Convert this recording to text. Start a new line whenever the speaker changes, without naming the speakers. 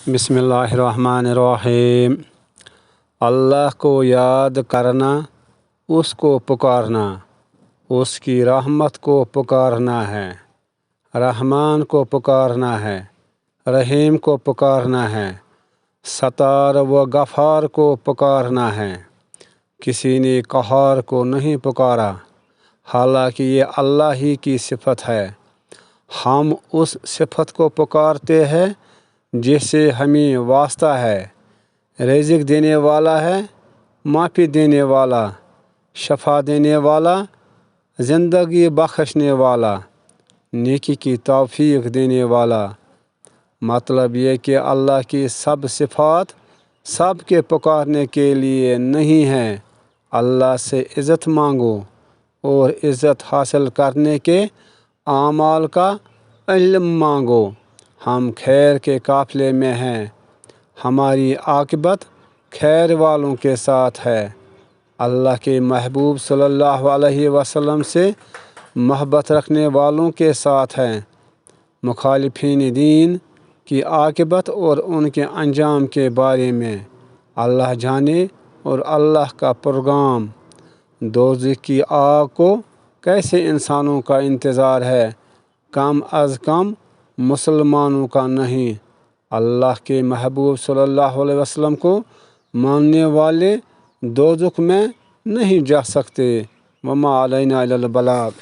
बिस्मिल्लाहिर्रहमानिर्रहीम। अल्लाह को याद करना, उसको पुकारना, उसकी रहमत को पुकारना है, रहमान को पुकारना है, रहीम को पुकारना है, सत्तार व गफ़ार को पुकारना है। किसी ने क़हार को नहीं पुकारा, हालांकि ये अल्लाह ही की सिफत है। हम उस सिफत को पुकारते हैं जिससे हमें वास्ता है। रिज़्क़ देने वाला है, माफ़ी देने वाला, शफा देने वाला, ज़िंदगी बख्शने वाला, नेकी की तौफीक देने वाला। मतलब ये कि अल्लाह की सब सिफ़ात सब के पुकारने के लिए नहीं है। अल्लाह से इज़्ज़त मांगो और इज़्ज़त हासिल करने के आमाल का इल्म मांगो। हम खैर के काफ़िले में हैं, हमारी आक़िबत खैर वालों के साथ है। अल्लाह के महबूब सल्लल्लाहु अलैहि वसल्लम से मोहब्बत रखने वालों के साथ है। मुखालिफीन दीन की आक़िबत और उनके अंजाम के बारे में अल्लाह जाने और अल्लाह का पैगाम। दोज़ख की आग को कैसे इंसानों का इंतज़ार है, कम अज़ कम मुसलमानों का नहीं। अल्लाह के महबूब सल्लल्लाहु अलैहि वसल्लम को मानने वाले दोज़ख में नहीं जा सकते। वमा अलैना इल्लल बलाग।